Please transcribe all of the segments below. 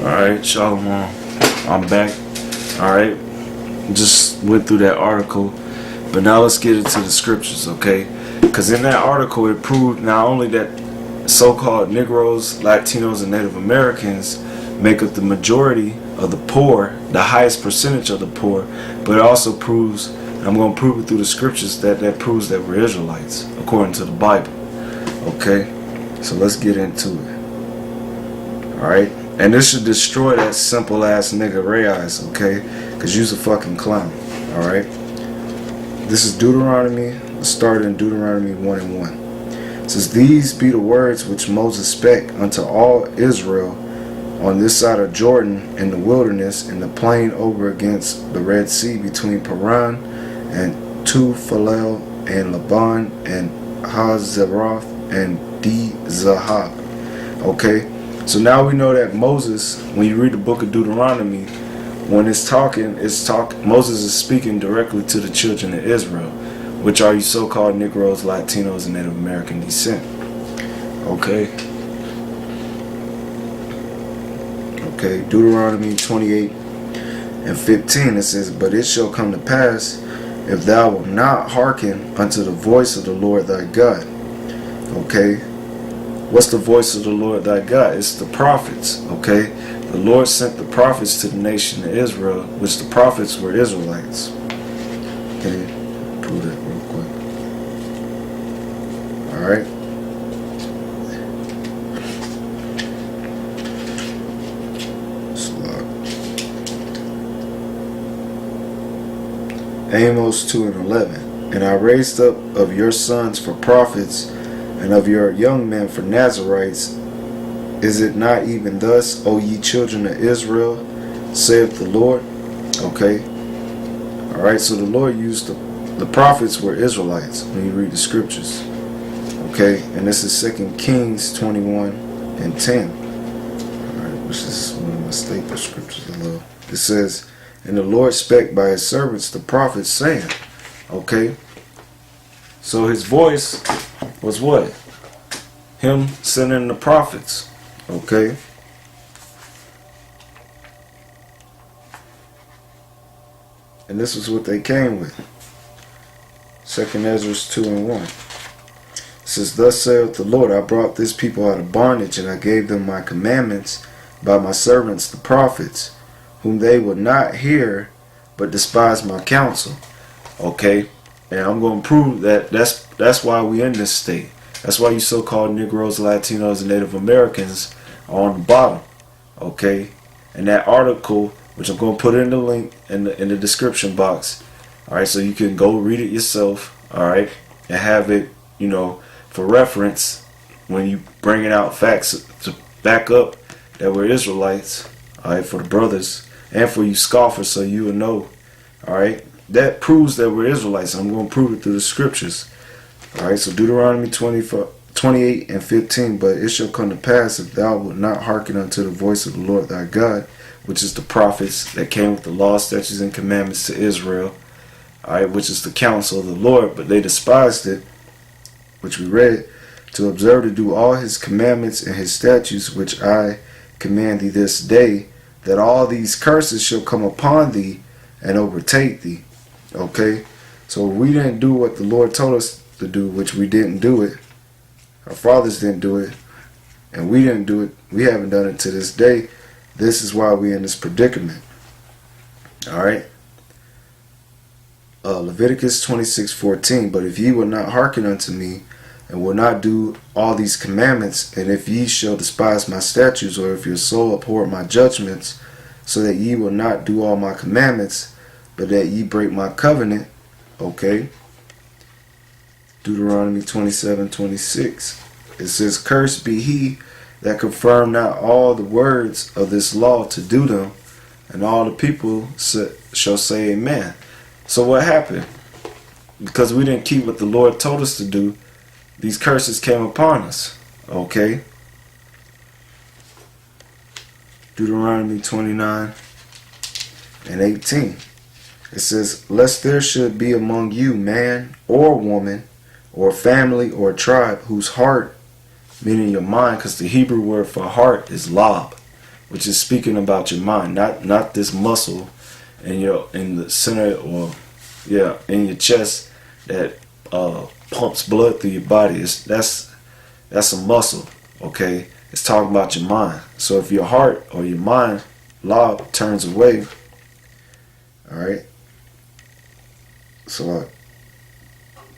Alright, Shalom. I'm back. Alright. Just went through that article. But now let's get into the scriptures, okay? Because in that article it proved not only that so-called Negroes, Latinos, and Native Americans make up the majority of the poor, the highest percentage of the poor, but it also proves, and I'm going to prove it through the scriptures, that proves that we're Israelites, according to the Bible. Okay? So let's get into it. Alright? And this should destroy that simple ass nigga Ray Eyes, okay? Because you's a fucking clown. Alright? This is Deuteronomy. Let's start in Deuteronomy 1 and 1. It says, "These be the words which Moses spake unto all Israel on this side of Jordan in the wilderness, in the plain over against the Red Sea, between Paran and Tuphalel and Laban and Hazeroth and Dizahab." Okay? So now we know that Moses, when you read the book of Deuteronomy, when Moses is speaking directly to the children of Israel, which are you so-called Negroes, Latinos, and Native American descent. Okay. Okay, Deuteronomy 28 and 15, it says, "But it shall come to pass, if thou wilt not hearken unto the voice of the Lord thy God." Okay. What's the voice of the Lord thy God? It's the prophets, okay? The Lord sent the prophets to the nation of Israel, which the prophets were Israelites. Okay, prove that real quick. Alright. Amos 2 and 11. "And I raised up of your sons for prophets, and of your young men for Nazarites. Is it not even thus, O ye children of Israel, saith the Lord?" Okay. Alright, so the Lord used the prophets were Israelites when you read the scriptures. Okay, and this is 2 Kings 21 and 10. Alright, which is one of my staple scriptures I love. It says, "And the Lord spake by his servants the prophets, saying," okay. So his voice was what? Him sending the prophets. Okay. And this is what they came with. 2 Esdras 2 and 1. It says, "Thus saith the Lord, I brought this people out of bondage, and I gave them my commandments by my servants the prophets, whom they would not hear, but despised my counsel." Okay. And I'm going to prove that that's why we in this state. That's why you so-called Negroes, Latinos, and Native Americans are on the bottom. Okay? And that article, which I'm going to put in the link in the description box. Alright, so you can go read it yourself. Alright? And have it, for reference when you bringing out facts to back up that we're Israelites. Alright, for the brothers. And for you scoffers, so you will know. Alright? That proves that we're Israelites. I'm going to prove it through the scriptures. Alright, so Deuteronomy 28 and 15. "But it shall come to pass, if thou wilt not hearken unto the voice of the Lord thy God," which is the prophets that came with the law, statutes, and commandments to Israel. Alright, which is the counsel of the Lord, but they despised it, which we read, "to observe to do all his commandments and his statutes, which I command thee this day, that all these curses shall come upon thee and overtake thee." Okay, so we didn't do what the Lord told us to do, which we didn't do it. Our fathers didn't do it, and we didn't do it. We haven't done it to this day. This is why we're in this predicament. Alright. Leviticus 26:14. "But if ye will not hearken unto me, and will not do all these commandments, and if ye shall despise my statutes, or if your soul abhor my judgments, so that ye will not do all my commandments, but that ye break my covenant." Okay. Deuteronomy 27:26. It says, "Cursed be he that confirm not all the words of this law to do them, and all the people shall say amen." So what happened? Because we didn't keep what the Lord told us to do, these curses came upon us. Okay. Deuteronomy 29 and 18. It says, "Lest there should be among you man or woman or family or tribe whose heart," meaning your mind, because the Hebrew word for heart is lob. which is speaking about your mind, not this muscle in the center, or in your chest that pumps blood through your body. That's a muscle, okay? It's talking about your mind. So if your heart or your mind law turns away, all right, so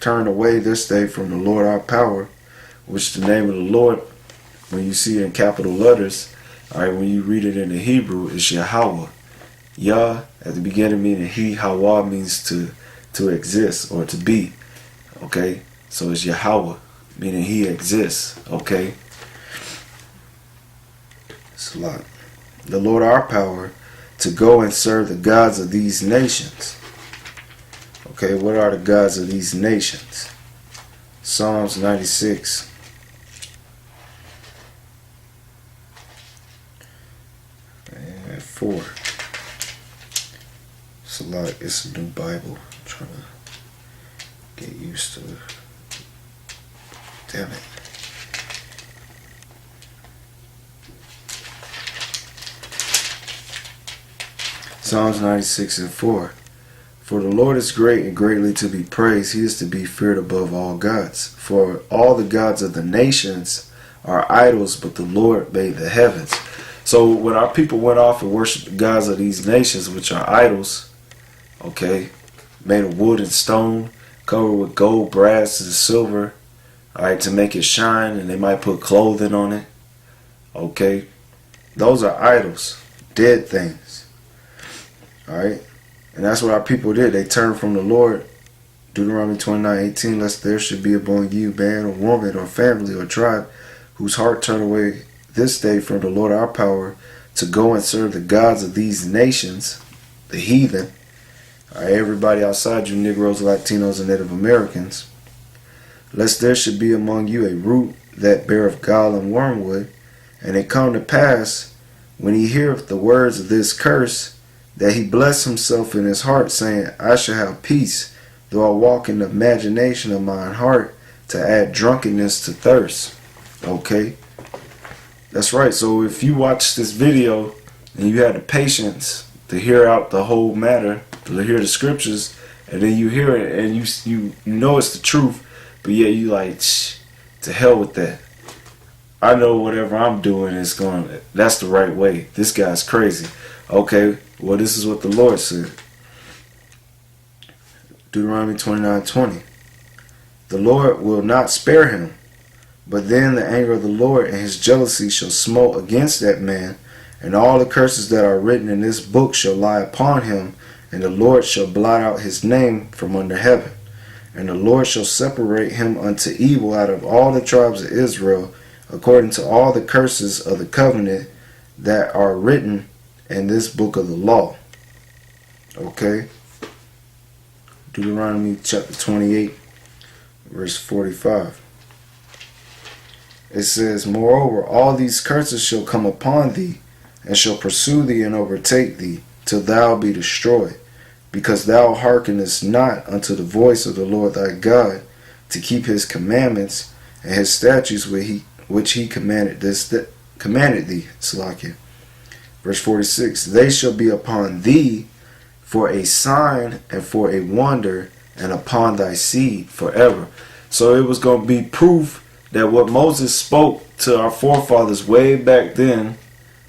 turn away this day from the Lord our power, which the name of the Lord, when you see it in capital letters, all right, when you read it in the Hebrew, it's Yahweh. Yah at the beginning meaning he, Hawa means to exist or to be, okay? So it's Yahweh, meaning he exists, okay? It's a lot. The Lord our power to go and serve the gods of these nations. Okay, what are the gods of these nations? Psalms 96. And 4. It's a lot. It's a new Bible. I'm trying to get used to it. Damn it. Psalms 96 and 4. For the Lord is great and greatly to be praised. He is to be feared above all gods. For all the gods of the nations are idols, but the Lord made the heavens. So when our people went off and worshiped the gods of these nations, which are idols, okay, made of wood and stone, covered with gold, brass, and silver, all right, to make it shine, and they might put clothing on it, okay, those are idols, dead things, all right, and that's what our people did. They turned from the Lord. Deuteronomy 29:18, lest there should be among you man or woman or family or tribe whose heart turn away this day from the Lord our power to go and serve the gods of these nations, the heathen, all right, everybody outside you, Negros, Latinos, and Native Americans, lest there should be among you a root that beareth gall and wormwood, and it come to pass, when he heareth the words of this curse, that he bless himself in his heart, saying, I shall have peace, though I walk in the imagination of mine heart, to add drunkenness to thirst. Okay? That's right. So if you watch this video and you had the patience to hear out the whole matter, to hear the scriptures, and then you hear it and you know it's the truth, but yet you like, to hell with that. I know whatever I'm doing is that's the right way. This guy's crazy. Okay, well, this is what the Lord said. Deuteronomy 29:20. The Lord will not spare him, but then the anger of the Lord and his jealousy shall smote against that man, and all the curses that are written in this book shall lie upon him, and the Lord shall blot out his name from under heaven. And the Lord shall separate him unto evil out of all the tribes of Israel, according to all the curses of the covenant that are written in this book of the law. Okay? Deuteronomy chapter 28, verse 45. It says, Moreover, all these curses shall come upon thee, and shall pursue thee and overtake thee, till thou be destroyed, because thou hearkenest not unto the voice of the Lord thy God, to keep his commandments and his statutes which he commanded thee. Salakia. Verse 46, They shall be upon thee for a sign and for a wonder, and upon thy seed forever. So it was going to be proof that what Moses spoke to our forefathers way back then,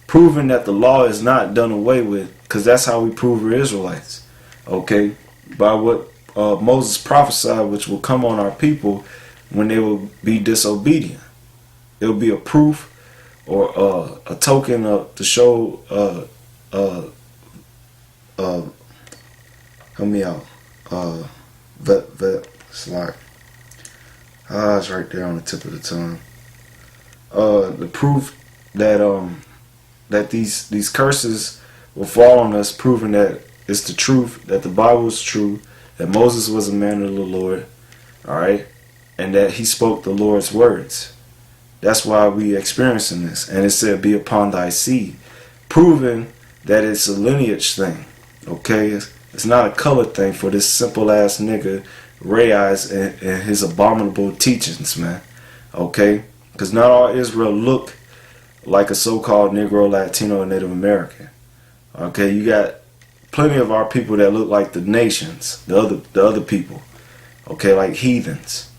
proving that the law is not done away with, because that's how we prove we're Israelites. Okay, by what Moses prophesied, which will come on our people when they will be disobedient. It will be a proof or a token to show. Help me out. It's like it's right there on the tip of the tongue. The proof that that these curses will fall on us, proving that it's the truth, that the Bible is true, that Moses was a man of the Lord, all right, and that he spoke the Lord's words. That's why we experiencing this. And it said, be upon thy seed, proving that it's a lineage thing, okay? It's not a color thing for this simple ass nigga Ray Eyes and his abominable teachings, man, okay? Because not all Israel look like a so-called Negro, Latino, and Native American. Okay, you got plenty of our people that look like the nations, the other people. Okay, like heathens.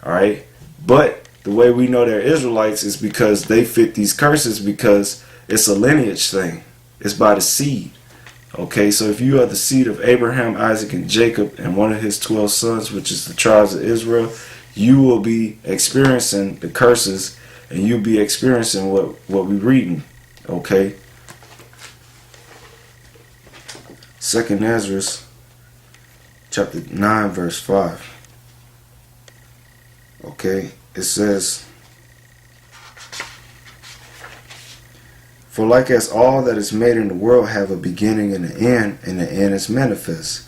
All right, but the way we know they're Israelites is because they fit these curses, because it's a lineage thing. It's by the seed. Okay, so if you are the seed of Abraham, Isaac, and Jacob, and one of his 12 sons, which is the tribes of Israel, you will be experiencing the curses, and you'll be experiencing what we're reading. Okay. 2nd Esdras chapter 9 verse 5. Okay, it says, "For like as all that is made in the world have a beginning and an end is manifest,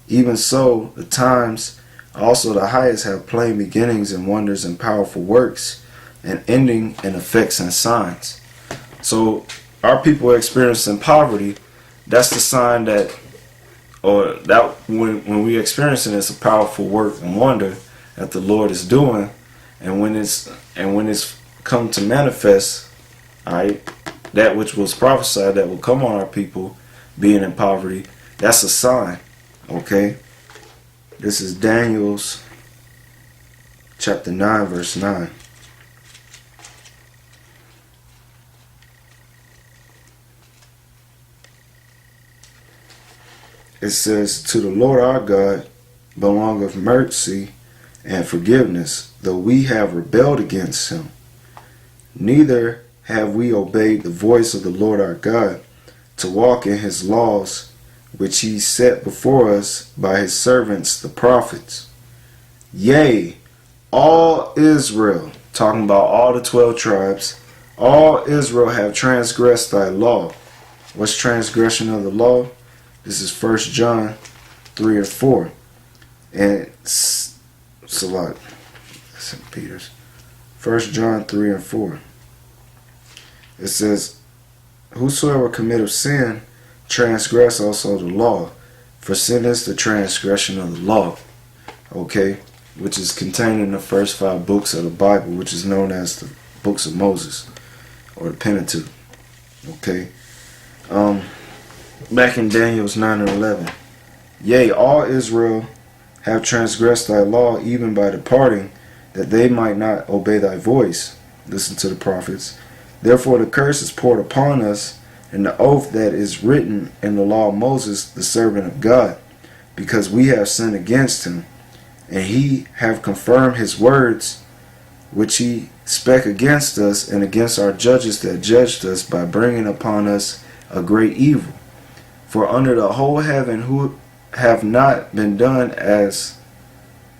even so the times also the highest have plain beginnings and wonders and powerful works, and ending in effects and signs." So our people are experiencing poverty. That's the sign that, or that when we experiencing it's a powerful work and wonder that the Lord is doing, and when it's come to manifest, alright, that which was prophesied that will come on our people being in poverty, that's a sign. Okay, this is Daniel's chapter 9 verse 9. It says, "To the Lord our God belongeth mercy and forgiveness, though we have rebelled against him. Neither have we obeyed the voice of the Lord our God, to walk in his laws, which he set before us by his servants the prophets. Yea, all Israel," talking about all the 12 tribes, "all Israel have transgressed thy law." What's transgression of the law? This is 1 John 3 and 4. And it's a lot. St. Peter's. 1 John 3 and 4. It says, "Whosoever committeth sin, transgress also the law. For sin is the transgression of the law." Okay? Which is contained in the first 5 books of the Bible, which is known as the books of Moses, or the Pentateuch. Okay? Back in Daniel's 9 and 11. "Yea, all Israel have transgressed thy law, even by departing, that they might not obey thy voice." Listen to the prophets. "Therefore the curse is poured upon us, and the oath that is written in the law of Moses, the servant of God, because we have sinned against him. And he have confirmed his words, which he spake against us and against our judges that judged us, by bringing upon us a great evil. For under the whole heaven who have not been done as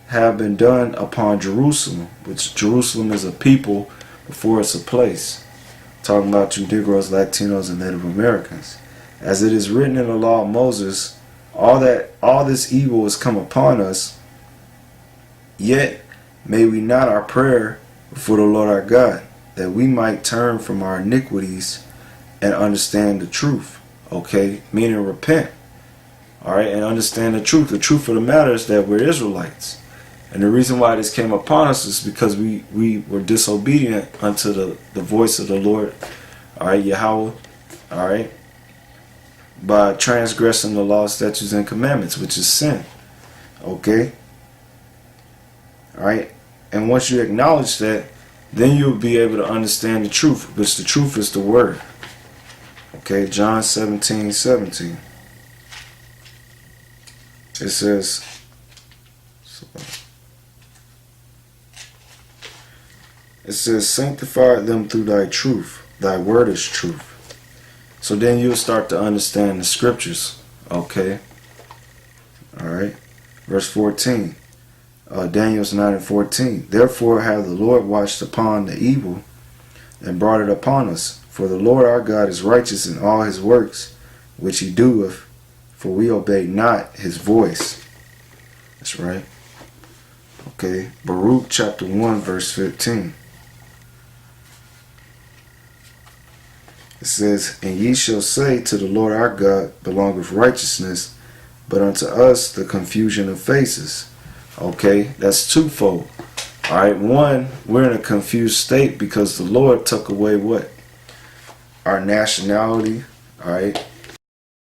have been done upon Jerusalem," which Jerusalem is a people before it's a place. Talking about you Negroes, Latinos, and Native Americans. "As it is written in the law of Moses, all this evil has come upon us. Yet may we not our prayer before the Lord our God, that we might turn from our iniquities and understand the truth." Okay, meaning repent. Alright, and understand the truth. The truth of the matter is that we're Israelites. And the reason why this came upon us is because we were disobedient unto the voice of the Lord, alright, Yahweh, alright, by transgressing the law, statutes, and commandments, which is sin. Okay? Alright? And once you acknowledge that, then you'll be able to understand the truth, which the truth is the word. Okay, John 17:17. It says, "Sanctify them through thy truth. Thy word is truth." So then you'll start to understand the scriptures. Okay. Alright. Verse 14. Daniel's 9 and 14. "Therefore hath the Lord watched upon the evil, and brought it upon us. For the Lord our God is righteous in all his works, which he doeth, for we obey not his voice." That's right. Okay. Baruch chapter 1 verse 15. It says, "And ye shall say, to the Lord our God belongeth righteousness, but unto us the confusion of faces." Okay, that's twofold. Alright, one, we're in a confused state because the Lord took away what? our nationality, all right,